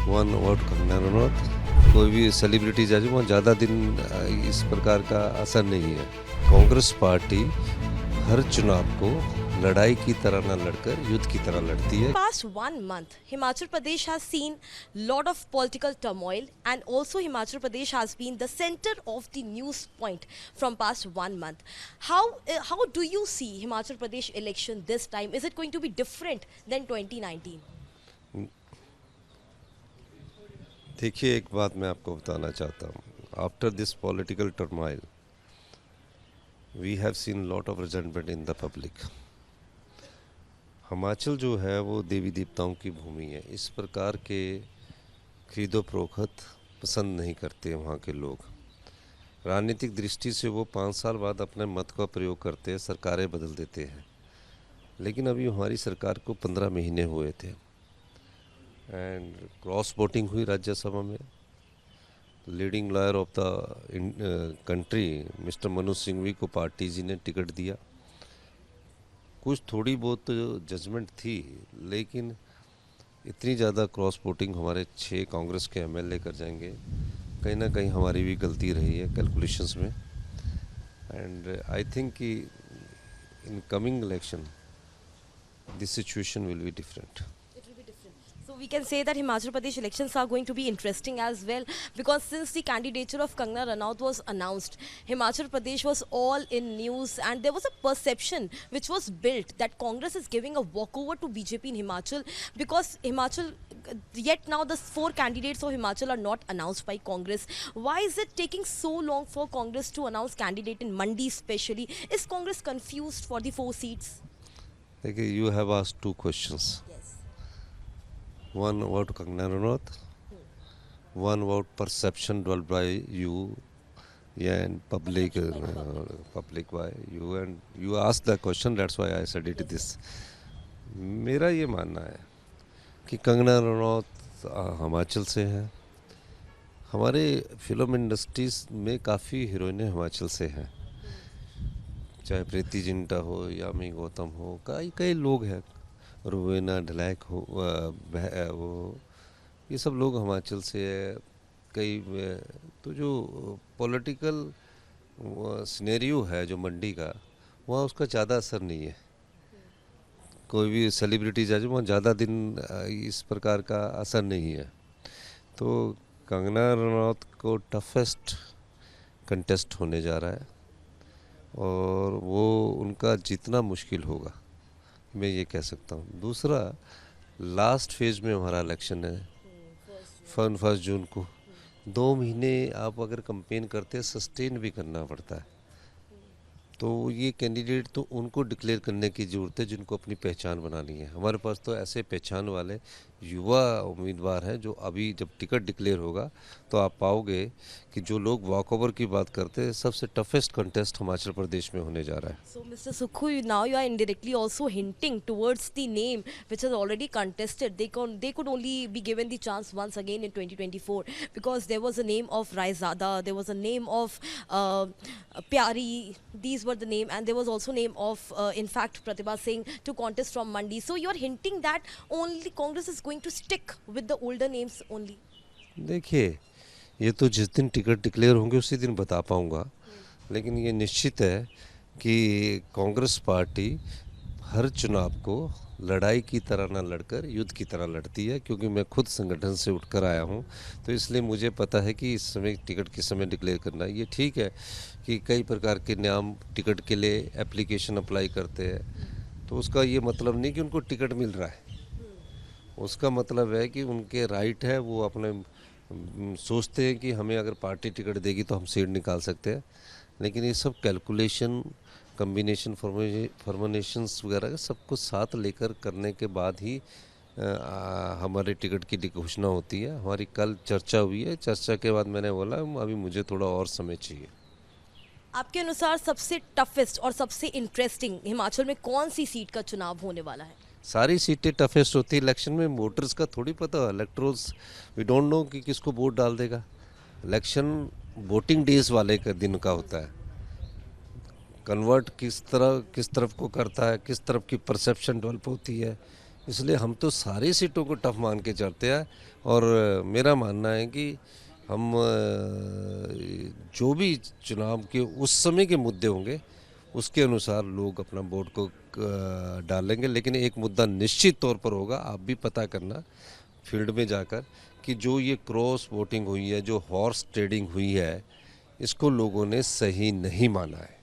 One about Kangana Ranaut. कोई भी celebrities आ जाए वहाँ ज़्यादा दिन इस प्रकार का असर नहीं है। कांग्रेस पार्टी हर चुनाव को लड़ाई की तरह न लड़कर युद्ध की तरह लड़ती है। Past 1 month, Himachal Pradesh has seen lot of political turmoil, and also Himachal Pradesh has been the center of the news point from past 1 month. How do you see Himachal Pradesh election this time? Is it going to be different than 2019? देखिए, एक बात मैं आपको बताना चाहता हूँ। After this political turmoil we have seen lot of resentment in the public. Himachal जो है वो देवी देवताओं की भूमि है। इस प्रकार के खरीदो फरोख्त पसंद नहीं करते वहाँ के लोग। राजनीतिक दृष्टि से वो 5 साल बाद अपने मत का प्रयोग करते हैं, सरकारें बदल देते हैं। लेकिन अभी हमारी सरकार को 15 महीने हुए थे एंड क्रॉस वोटिंग हुई राज्यसभा में। Leading lawyer of the country mister Manoj Singhvi को पार्टी जी ने टिकट दिया। कुछ थोड़ी बहुत जजमेंट थी, लेकिन इतनी ज़्यादा क्रॉस वोटिंग हमारे 6 कांग्रेस के एमएलए कर जाएंगे, कहीं ना कहीं हमारी भी गलती रही है कैलकुलेशंस में। एंड आई थिंक कि in coming election this situation will be different. It will be different. So we can say that Himachal Pradesh elections are going to be interesting as well, because since the candidature of Kangana Ranaut was announced, Himachal Pradesh was all in news, and there was a perception which was built that Congress is giving a walkover to BJP in Himachal, because Himachal, yet now the 4 candidates of Himachal are not announced by Congress. Why is it taking so long for Congress to announce candidate in Mandi especially? Is Congress confused for the 4 seats? देखिए, you have asked 2 questions, Yes. one about Kangana Ranaut, one about perception developed by you and public by you, and you asked the question, that's why I said it this. मेरा ये मानना है कि कंगना रनौत हिमाचल से है। हमारे film industries में काफ़ी हीरोइनें हिमाचल से हैं, चाहे प्रीति जिंटा हो, यामी गौतम हो, कई कई लोग हैं, रुवेना ढलाक हो, वो ये सब लोग हिमाचल से है। कई तो जो पॉलिटिकल सिनेरियो है जो मंडी का, वहाँ उसका ज़्यादा असर नहीं है। कोई भी सेलिब्रिटीज आ जाए वहाँ ज़्यादा दिन इस प्रकार का असर नहीं है। तो कंगना रनौत को टफेस्ट कंटेस्ट होने जा रहा है, और वो उनका जितना मुश्किल होगा, मैं ये कह सकता हूँ। दूसरा, लास्ट फेज में हमारा इलेक्शन है 1 जून को। 2 महीने आप अगर कंपेन करते हैं, सस्टेन भी करना पड़ता है। तो ये कैंडिडेट तो उनको डिक्लेयर करने की ज़रूरत है जिनको अपनी पहचान बनानी है। हमारे पास तो ऐसे पहचान वाले युवा उम्मीदवार हैं, जो अभी जब टिकट डिक्लेयर होगा तो आप पाओगे कि जो लोग वॉकओवर की बात करते हैं, सबसे टफेस्ट कंटेस्ट हिमाचल प्रदेश में होने जा रहा है। So, Mr. Sukhu, now you are indirectly also hinting towards the name which is already contested. They could only be given the chance once again in 2024, because there was a name of Raizada, there was a name of Pyari. These were the name, and there was also name of in fact Pratibha Singh to contest from Mandi. So you are hinting that only Congress is going to stick with the older names only. देखिए, ये तो जिस दिन ticket declare होंगे उसी दिन बता पाऊँगा, लेकिन ये निश्चित है कि कांग्रेस पार्टी हर चुनाव को लड़ाई की तरह ना लड़कर युद्ध की तरह लड़ती है। क्योंकि मैं खुद संगठन से उठकर आया हूँ, तो इसलिए मुझे पता है कि इस समय टिकट किस समय डिक्लेयर करना है। ये ठीक है कि कई प्रकार के नाम टिकट के लिए एप्लीकेशन अप्लाई करते हैं, तो उसका ये मतलब नहीं कि उनको टिकट मिल रहा है। उसका मतलब है कि उनके राइट है, वो अपने सोचते हैं कि हमें अगर पार्टी टिकट देगी तो हम सीट निकाल सकते हैं। लेकिन ये सब कैलकुलेशन, कम्बिनेशन, फॉर्मेशंस वगैरह सब कुछ साथ लेकर करने के बाद ही हमारे टिकट की घोषणा होती है। हमारी कल चर्चा हुई है, चर्चा के बाद मैंने बोला अभी मुझे थोड़ा और समय चाहिए। आपके अनुसार सबसे टफेस्ट और सबसे इंटरेस्टिंग हिमाचल में कौन सी सीट का चुनाव होने वाला है? सारी सीटें टफेस्ट होती है इलेक्शन में। वोटर्स का थोड़ी पता, इलेक्ट्रोल्स वी डोंट नो कि किसको वोट डाल देगा। इलेक्शन वोटिंग डेज वाले का दिन का होता है। कन्वर्ट किस तरफ को करता है, किस तरफ की परसेप्शन डेवलप होती है, इसलिए हम तो सारी सीटों को टफ मान के चलते हैं। और मेरा मानना है कि हम जो भी चुनाव के उस समय के मुद्दे होंगे उसके अनुसार लोग अपना वोट को डालेंगे। लेकिन एक मुद्दा निश्चित तौर पर होगा, आप भी पता करना फील्ड में जाकर, कि जो ये क्रॉस वोटिंग हुई है, जो हॉर्स ट्रेडिंग हुई है, इसको लोगों ने सही नहीं माना है।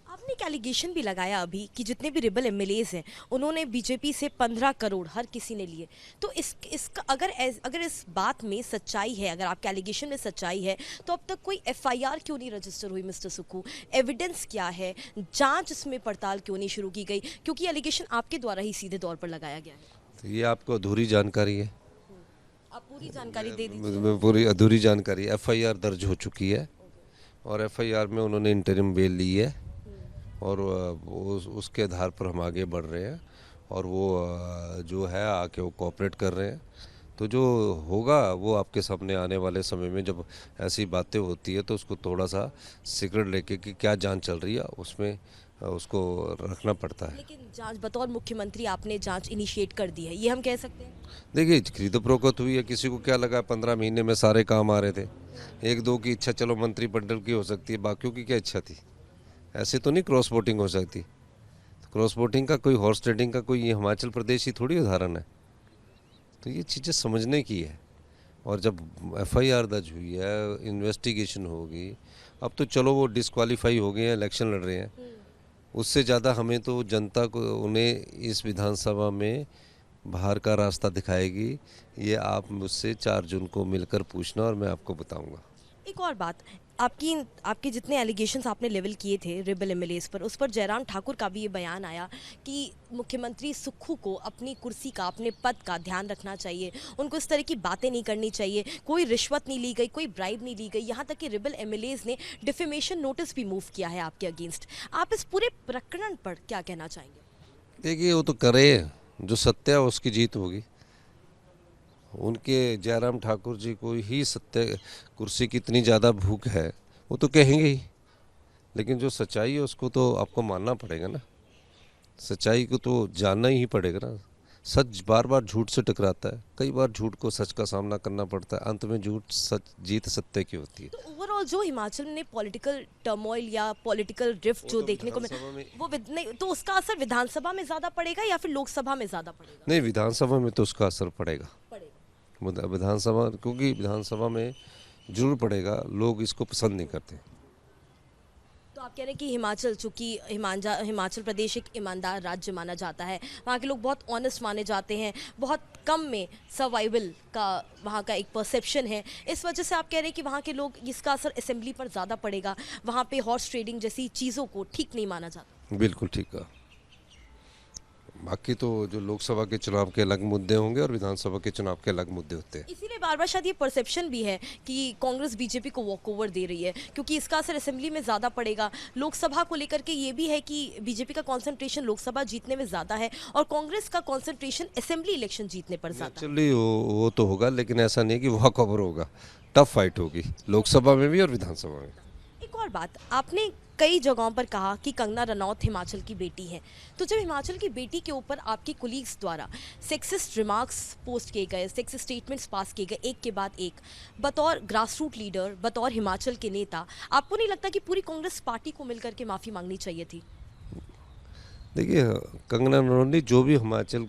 आपने एक एलिगेशन भी लगाया अभी कि जितने भी रिबल एमएलएज हैं उन्होंने बीजेपी से 15 करोड़ हर किसी ने लिए। तो इसका अगर इस बात में सच्चाई है, अगर आपके एलिगेशन में सच्चाई है, तो अब तक कोई एफआईआर क्यों नहीं रजिस्टर हुई मिस्टर सुक्खू? एविडेंस क्या है? जांच इसमें पड़ताल क्यों नहीं शुरू की गई? क्योंकि एलिगेशन आपके द्वारा ही सीधे तौर पर लगाया गया है। तो ये आपको अधूरी जानकारी है। आप पूरी जानकारी दे दीजिए। पूरी अधूरी जानकारी। एफआईआर दर्ज हो चुकी है और एफआईआर में उन्होंने इंटरिम बेल ली है और उसके आधार पर हम आगे बढ़ रहे हैं। और वो जो है आके वो कोऑपरेट कर रहे हैं। तो जो होगा वो आपके सामने आने वाले समय में, जब ऐसी बातें होती है तो उसको थोड़ा सा सीक्रेट लेके कि क्या जांच चल रही है उसमें उसको रखना पड़ता है। लेकिन जांच, बतौर मुख्यमंत्री आपने जांच इनिशिएट कर दी है, ये हम कह सकते हैं? देखिए, खरीदो फरोख्त हुई है, किसी को क्या लगा 15 महीने में सारे काम आ रहे थे। एक दो की इच्छा चलो मंत्रिमंडल की हो सकती है, बाकियों की क्या इच्छा थी? ऐसे तो नहीं क्रॉस वोटिंग हो सकती। तो क्रॉस वोटिंग का कोई, हॉर्स ट्रेडिंग का कोई, ये हिमाचल प्रदेश ही थोड़ी उदाहरण है। तो ये चीज़ें समझने की है। और जब एफआईआर दर्ज हुई है, इन्वेस्टिगेशन होगी, अब तो चलो वो डिस्क्वालीफाई हो गए हैं, इलेक्शन लड़ रहे हैं। उससे ज़्यादा हमें तो जनता को, उन्हें इस विधानसभा में बाहर का रास्ता दिखाएगी। ये आप मुझसे 4 जून को मिलकर पूछना और मैं आपको बताऊंगा। एक और बात, आपकी आपके जितने एलिगेशंस आपने लेवल किए थे रिबल एमएलएज पर, उस पर जयराम ठाकुर का भी ये बयान आया कि मुख्यमंत्री सुक्खू को अपनी कुर्सी का, अपने पद का ध्यान रखना चाहिए, उनको इस तरह की बातें नहीं करनी चाहिए, कोई रिश्वत नहीं ली गई, कोई ब्राइब नहीं ली गई। यहाँ तक कि रिबल एमएलएज ने डिफेमेशन नोटिस भी मूव किया है आपके अगेंस्ट। आप इस पूरे प्रकरण पर क्या कहना चाहेंगे? देखिए, वो तो करे, जो सत्य है उसकी जीत होगी। उनके जयराम ठाकुर जी को ही सत्य, कुर्सी की इतनी ज़्यादा भूख है, वो तो कहेंगे ही। लेकिन जो सच्चाई है उसको तो आपको मानना पड़ेगा ना। सच्चाई को तो जानना ही पड़ेगा ना। सच बार बार झूठ से टकराता है, कई बार झूठ को सच का सामना करना पड़ता है, अंत में झूठ सच, जीत सत्य की होती है। तो ओवरऑल जो हिमाचल में पॉलिटिकल टर्मोइल या पॉलिटिकल ड्रिफ्ट जो देखने को विधानसभा वो नहीं, तो उसका असर विधानसभा में ज़्यादा पड़ेगा या फिर लोकसभा में ज़्यादा पड़ेगा? नहीं, विधानसभा में तो उसका असर पड़ेगा। पड़ेगा। विधानसभा, क्योंकि विधानसभा में जरूर पड़ेगा, लोग इसको पसंद नहीं करते। तो आप कह रहे हैं कि हिमाचल, चूंकि हिमाचल प्रदेश एक ईमानदार राज्य माना जाता है, वहाँ के लोग बहुत ऑनेस्ट माने जाते हैं, बहुत कम में सर्वाइवल का वहाँ का एक परसेप्शन है, इस वजह से आप कह रहे हैं कि वहाँ के लोग, इसका असर असेंबली पर ज़्यादा पड़ेगा, वहाँ पे हॉर्स ट्रेडिंग जैसी चीज़ों को ठीक नहीं माना जाता? बिल्कुल ठीक है। बाकी तो जो लोकसभा के चुनाव के अलग मुद्दे होंगे और विधानसभा के चुनाव के अलग मुद्दे होते हैं। इसीलिए बार बार शायद ये परसेप्शन भी है कि कांग्रेस बीजेपी को वॉक ओवर दे रही है, क्योंकि इसका असर असेंबली में ज़्यादा पड़ेगा। लोकसभा को लेकर के ये भी है कि बीजेपी का कंसंट्रेशन लोकसभा जीतने में ज़्यादा है और कांग्रेस का कंसंट्रेशन असेंबली इलेक्शन जीतने पर ज़्यादा है। एक्चुअली वो तो होगा, लेकिन ऐसा नहीं है कि वॉक ओवर होगा। टफ फाइट होगी लोकसभा में भी और विधानसभा में। एक और बात, आपने कई जगहों पर कहा कि कंगना रनौत हिमाचल की बेटी है। तो जब हिमाचल की बेटी के ऊपर आपके कुलीग्स द्वारा सेक्सिस्ट रिमार्क्स पोस्ट किए गए, सेक्सिस्ट स्टेटमेंट्स पास किए गए एक के बाद एक, बतौर ग्रासरूट लीडर, बतौर हिमाचल के नेता, आपको नहीं लगता कि पूरी कांग्रेस पार्टी को मिलकर के माफ़ी मांगनी चाहिए थी? देखिए, कंगना रनौत, जो भी हिमाचल,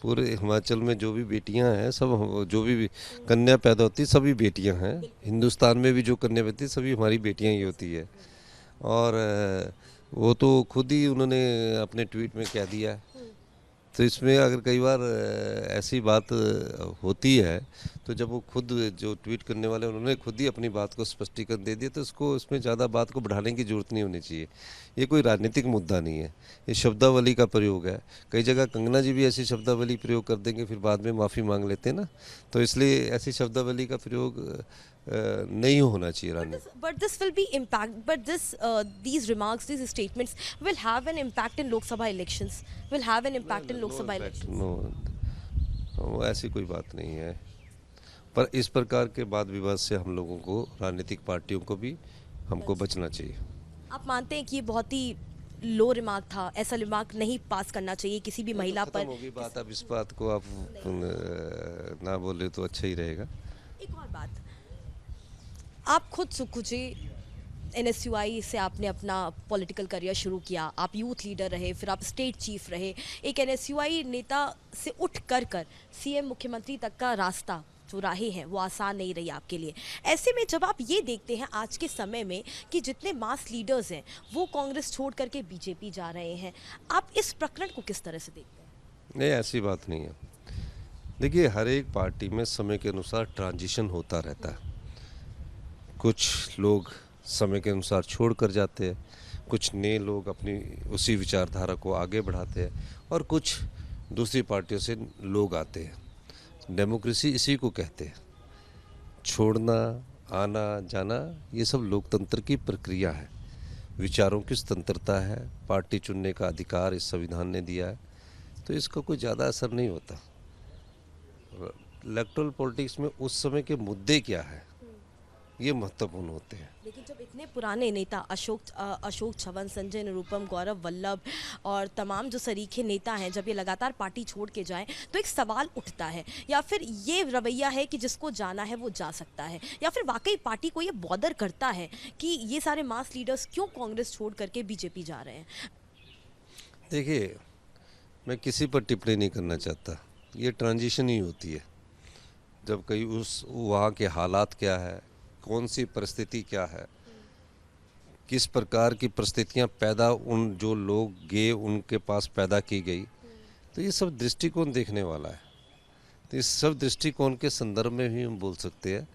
पूरे हिमाचल में जो भी बेटियां हैं, सब जो भी कन्या पैदा होती सभी बेटियां हैं। हिंदुस्तान में भी जो कन्या पैदा सभी हमारी बेटियां ही होती है। और वो तो खुद ही उन्होंने अपने ट्वीट में कह दिया है। तो इसमें अगर कई बार ऐसी बात होती है, तो जब वो खुद, जो ट्वीट करने वाले, उन्होंने खुद ही अपनी बात को स्पष्टीकरण दे दिया, तो उसको, इसमें ज़्यादा बात को बढ़ाने की ज़रूरत नहीं होनी चाहिए। ये कोई राजनीतिक मुद्दा नहीं है, ये शब्दावली का प्रयोग है। कई जगह कंगना जी भी ऐसी शब्दावली प्रयोग कर देंगे, फिर बाद में माफ़ी मांग लेते हैं ना। तो इसलिए ऐसी शब्दावली का प्रयोग नहीं होना चाहिए राजनीति। But this will be impact. But these remarks, these statements will have an impact in Lok Sabha elections. Will have an impact in Lok Sabha elections. वो ऐसी कोई बात नहीं है। पर इस प्रकार के वाद विवाद से हम लोगों को, राजनीतिक पार्टियों को भी, हमको बचना चाहिए। आप मानते हैं कि ये बहुत ही लो रिमार्क था, ऐसा रिमार्क नहीं पास करना चाहिए किसी भी महिला खत्म पर। होगी बात, अब इस बात को आप ना बोले तो अच्छा ही रहेगा। एक और बात, आप खुद सुखुजी NSUI से आपने अपना पॉलिटिकल करियर शुरू किया, आप यूथ लीडर रहे, फिर आप स्टेट चीफ रहे। एक NSUI नेता से उठ कर CM मुख्यमंत्री तक का रास्ता जो राहें हैं वो आसान नहीं रही आपके लिए। ऐसे में जब आप ये देखते हैं आज के समय में कि जितने मास लीडर्स हैं वो कांग्रेस छोड़ करके बीजेपी जा रहे हैं, आप इस प्रकरण को किस तरह से देखते हैं? नहीं, ऐसी बात नहीं है। देखिए, हर एक पार्टी में समय के अनुसार ट्रांजिशन होता रहता है। कुछ लोग समय के अनुसार छोड़ कर जाते हैं, कुछ नए लोग अपनी उसी विचारधारा को आगे बढ़ाते हैं, और कुछ दूसरी पार्टियों से लोग आते हैं। डेमोक्रेसी इसी को कहते हैं। छोड़ना, आना जाना, ये सब लोकतंत्र की प्रक्रिया है। विचारों की स्वतंत्रता है, पार्टी चुनने का अधिकार इस संविधान ने दिया है, तो इसका कोई ज़्यादा असर नहीं होता। इलेक्टोरल पॉलिटिक्स में उस समय के मुद्दे क्या है, ये महत्वपूर्ण होते हैं। लेकिन जब इतने पुराने नेता अशोक छवन, संजय निरुपम, गौरव वल्लभ और तमाम जो सरीखे नेता हैं, जब ये लगातार पार्टी छोड़ के जाएं तो एक सवाल उठता है, या फिर ये रवैया है कि जिसको जाना है वो जा सकता है, या फिर वाकई पार्टी को ये बॉदर करता है कि ये सारे मास लीडर्स क्यों कांग्रेस छोड़ करके बीजेपी जा रहे हैं? देखिए, मैं किसी पर टिप्पणी नहीं करना चाहता। ये ट्रांजिशन ही होती है। जब कहीं उस वहाँ के हालात क्या है, कौन सी परिस्थिति क्या है, किस प्रकार की परिस्थितियाँ पैदा उन जो लोग गए उनके पास पैदा की गई, तो ये सब दृष्टिकोण देखने वाला है। तो इस सब दृष्टिकोण के संदर्भ में भी हम बोल सकते हैं।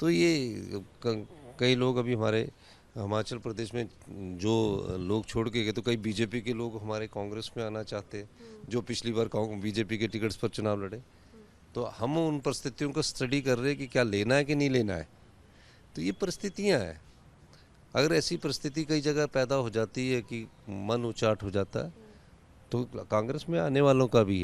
तो ये कई लोग अभी हमारे हिमाचल प्रदेश में जो लोग छोड़ के गए, तो कई बीजेपी के लोग हमारे कांग्रेस में आना चाहते हैं, जो पिछली बार बीजेपी के टिकट्स पर चुनाव लड़े। तो हम उन परिस्थितियों को स्टडी कर रहे हैं कि क्या लेना है कि नहीं लेना है। तो ये परिस्थितियाँ हैं। अगर ऐसी परिस्थिति कई जगह पैदा हो जाती है कि मन उचाट हो जाता है, तो कांग्रेस में आने वालों का भी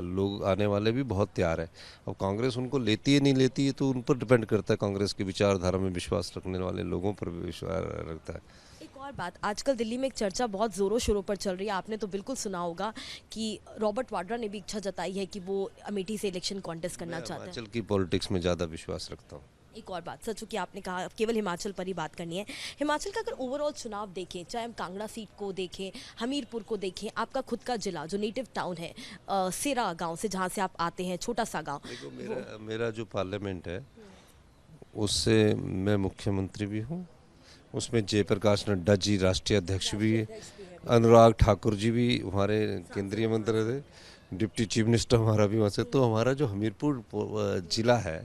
लोग आने वाले भी बहुत तैयार है। अब कांग्रेस उनको लेती है नहीं लेती है तो उन पर डिपेंड करता है। कांग्रेस की विचारधारा में विश्वास रखने वाले लोगों पर भी विश्वास रखता है। एक और बात, आजकल दिल्ली में एक चर्चा बहुत ज़ोरों शोरों पर चल रही है, आपने तो बिल्कुल सुना होगा कि रॉबर्ट वाड्रा ने भी इच्छा जताई है कि वो अमेठी से इलेक्शन कॉन्टेस्ट करना चाहते हैं। हिमाचल की पॉलिटिक्स में ज़्यादा विश्वास रखता हूँ। एक और बात, सच कि आपने कहा केवल हिमाचल पर ही बात करनी है। हिमाचल का अगर ओवरऑल चुनाव देखें, चाहे हम कांगड़ा सीट को देखें, हमीरपुर को देखें, आपका खुद का जिला जो नेटिव टाउन है सेरा गांव से जहां से आप आते हैं, छोटा सा गांव। देखो, मेरा जो पार्लियामेंट है उससे मैं मुख्यमंत्री भी हूँ, उसमें जयप्रकाश नड्डा जी राष्ट्रीय अध्यक्ष भी है, अनुराग ठाकुर जी भी हमारे केंद्रीय मंत्री थे, डिप्टी चीफ मिनिस्टर हमारा भी वहाँ से। तो हमारा जो हमीरपुर जिला है,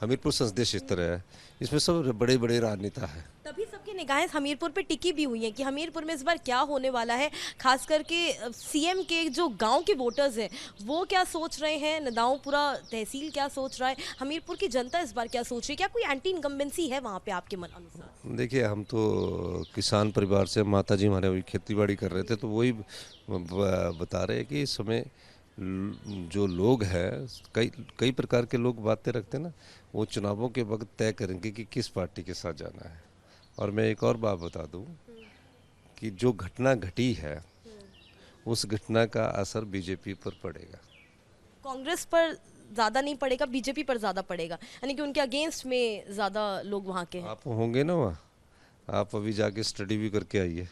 हमीरपुर संसदीय क्षेत्र है, इसमें सब बड़े बड़े राजनेता है। तभी सबकी निगाहें हमीरपुर पे टिकी भी हुई हैं कि हमीरपुर में इस बार क्या होने वाला है, खास करके CM के जो गांव के वोटर्स हैं वो क्या सोच रहे हैं, नदाऊंपुरा तहसील क्या सोच रहा है, हमीरपुर की जनता इस बार क्या सोच रही है, क्या कोई एंटी इनकम्बेंसी है वहाँ पे आपके मन अनुसार? देखिए, हम तो किसान परिवार से, माता जी हमारे वही खेती बाड़ी कर रहे थे, तो वही बता रहे हैं कि इस समय जो लोग हैं, कई प्रकार के लोग बातें रखते हैं ना, वो चुनावों के वक्त तय करेंगे कि किस पार्टी के साथ जाना है। और मैं एक और बात बता दूं कि जो घटना घटी है उस घटना का असर बीजेपी पर पड़ेगा। कांग्रेस पर ज़्यादा नहीं पड़ेगा, बीजेपी पर ज़्यादा पड़ेगा, यानी कि उनके अगेंस्ट में ज़्यादा लोग वहाँ के हैं। आप होंगे ना वहाँ, आप अभी जाके स्टडी भी करके आइए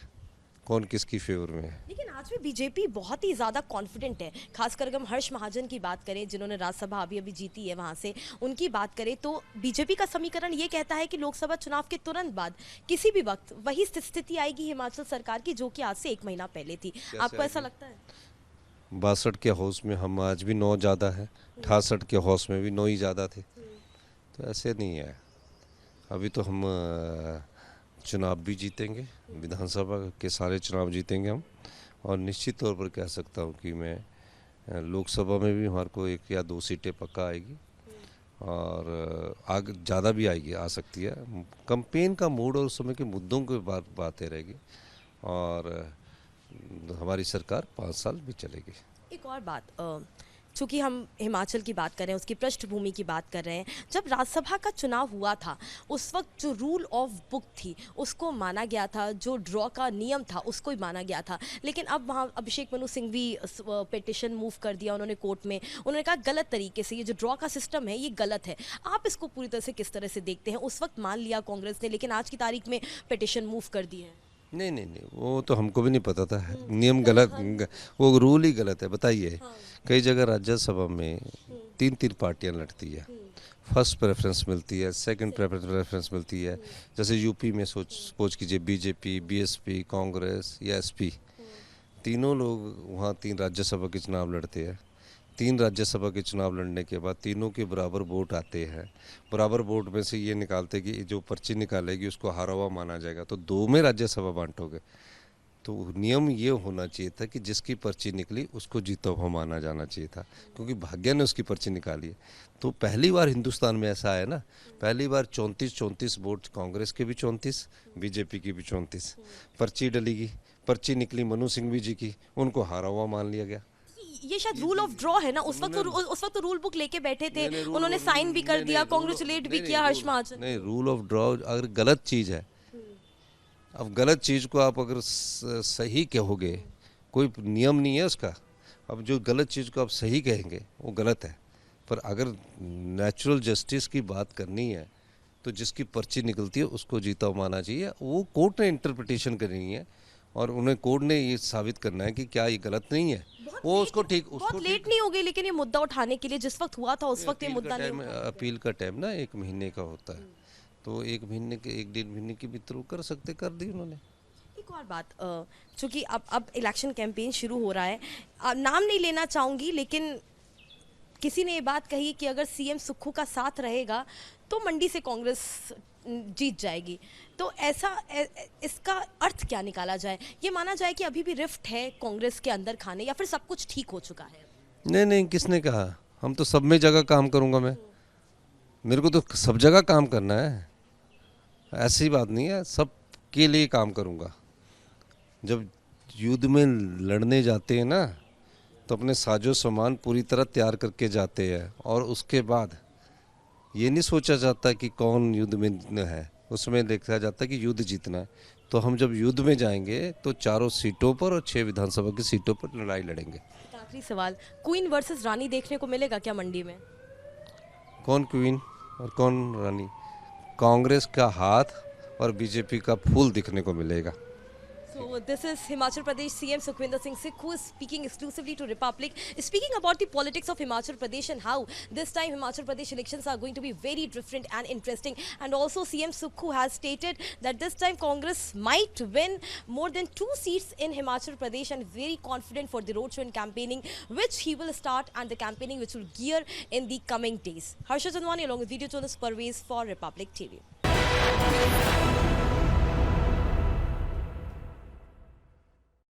कौन किसकी फेवर में है। लेकिन आज भी बीजेपी बहुत ही ज़्यादा कॉन्फिडेंट है, खासकर अगर हम हर्ष महाजन की बात करें जिन्होंने राज्यसभा अभी अभी जीती है वहाँ से, उनकी बात करें तो बीजेपी का समीकरण ये कहता है कि लोकसभा चुनाव के तुरंत बाद किसी भी वक्त वही स्थिति आएगी हिमाचल सरकार की जो कि आज से 1 महीना पहले थी। आपको ऐसा लगता है? 62 के हाउस में हम आज भी 9 ज़्यादा है, 68 के हाउस में भी 9 ही ज़्यादा थे। तो ऐसे नहीं है। अभी तो हम चुनाव भी जीतेंगे, विधानसभा के सारे चुनाव जीतेंगे हम, और निश्चित तौर पर कह सकता हूँ कि मैं लोकसभा में भी हमारे को 1 या 2 सीटें पक्का आएगी, और आगे ज़्यादा भी आएगी, आ सकती है। कैंपेन का मूड और उस समय के मुद्दों की बातें रहेगी, और हमारी सरकार 5 साल भी चलेगी। एक और बात, चूँकि हम हिमाचल की बात कर रहे हैं, उसकी पृष्ठभूमि की बात कर रहे हैं, जब राज्यसभा का चुनाव हुआ था उस वक्त जो रूल ऑफ बुक थी उसको माना गया था, जो ड्रॉ का नियम था उसको ही माना गया था। लेकिन अब वहाँ अभिषेक मनु सिंह भी पिटिशन मूव कर दिया उन्होंने कोर्ट में। उन्होंने कहा गलत तरीके से ये जो ड्रॉ का सिस्टम है ये गलत है। आप इसको पूरी तरह से किस तरह से देखते हैं? उस वक्त मान लिया कांग्रेस ने, लेकिन आज की तारीख में पिटिशन मूव कर दी है। नहीं नहीं नहीं, वो तो हमको भी नहीं पता था। नियम गलत, वो रूल ही गलत है। बताइए, कई जगह राज्यसभा में 3-3 पार्टियां लड़ती है, फर्स्ट प्रेफरेंस मिलती है, सेकंड प्रेफरेंस मिलती है। जैसे यूपी में सोच कीजिए, बीजेपी, बीएसपी, कांग्रेस या एसपी, तीनों लोग वहाँ 3 राज्यसभा के चुनाव लड़ते हैं। 3 राज्यसभा के चुनाव लड़ने के बाद तीनों के बराबर वोट आते हैं। बराबर वोट में से ये निकालते कि जो पर्ची निकालेगी उसको हारा हुआ माना जाएगा, तो 2 में राज्यसभा बांटोगे। तो नियम ये होना चाहिए था कि जिसकी पर्ची निकली उसको जीता हुआ माना जाना चाहिए था, क्योंकि भाग्य ने उसकी पर्ची निकाली है। तो पहली बार हिंदुस्तान में ऐसा है ना, पहली बार 34 वोट कांग्रेस के भी 34, बीजेपी की भी 34। पर्ची डलेगी, पर्ची निकली मनु सिंघवी जी की, उनको हारा हुआ मान लिया गया। ये शायद रूल ऑफ ड्रॉ है ना। उस वक्त तो रूल बुक लेके बैठे थे, उन्होंने साइन भी कर दिया, कांग्रेचुलेट भी किया हर्ष महाजन। नहीं, रूल ऑफ ड्रॉ अगर गलत चीज़ है, अब गलत चीज़ को आप अगर सही कहोगे, कोई नियम नहीं है उसका। अब जो गलत चीज़ को आप सही कहेंगे वो गलत है। पर अगर नेचुरल जस्टिस की बात करनी है तो जिसकी पर्ची निकलती है उसको जीता हुआ माना चाहिए। वो कोर्ट ने इंटरप्रिटेशन करनी है और उन्हें कोर्ट ने ये साबित करना है कि क्या ये गलत नहीं है। वो उसको ठीक, बहुत लेट नहीं हो गई, लेकिन ये मुद्दा उठाने के लिए जिस वक्त हुआ था उस वक्त ये मुद्दा नहीं हुआ। अपील का टाइम ना 1 महीने का होता है, तो 1 महीने के 1-1.5 महीने के भीतर वो कर सकते, कर दी उन्होंने। एक और बात, चूंकि अब इलेक्शन कैंपेन शुरू हो रहा है, नाम नहीं लेना चाहूँगी, लेकिन किसी ने ये बात कही कि अगर सीएम सुक्खू का साथ रहेगा तो मंडी से कांग्रेस जीत जाएगी। तो ऐसा इसका अर्थ क्या निकाला जाए? ये माना जाए कि अभी भी रिफ्ट है कांग्रेस के अंदर खाने, या फिर सब कुछ ठीक हो चुका है? नहीं नहीं, किसने कहा? हम तो सब में जगह काम करूंगा मैं। मेरे को तो सब जगह काम करना है, ऐसी बात नहीं है, सब के लिए काम करूंगा। जब युद्ध में लड़ने जाते हैं ना तो अपने साजो सामान पूरी तरह तैयार करके जाते हैं, और उसके बाद ये नहीं सोचा जाता कि कौन युद्ध में है, उसमें देखा जाता है कि युद्ध जीतना है। तो हम जब युद्ध में जाएंगे तो 4 सीटों पर और 6 विधानसभा की सीटों पर लड़ाई लड़ेंगे। आखिरी सवाल, क्वीन वर्सेस रानी देखने को मिलेगा क्या मंडी में? कौन क्वीन और कौन रानी? कांग्रेस का हाथ और बीजेपी का फूल दिखने को मिलेगा। So this is Himachal Pradesh CM Sukhwinder Singh Sikh, who is speaking exclusively to Republic, speaking about the politics of Himachal Pradesh and how this time Himachal Pradesh elections are going to be very different and interesting. And also CM Sukkhu has stated that this time Congress might win more than 2 seats in Himachal Pradesh, and very confident for the roadshow and campaigning which he will start, and the campaigning which will gear in the coming days. Harsha Janwani along with video journalist Parvez for Republic TV.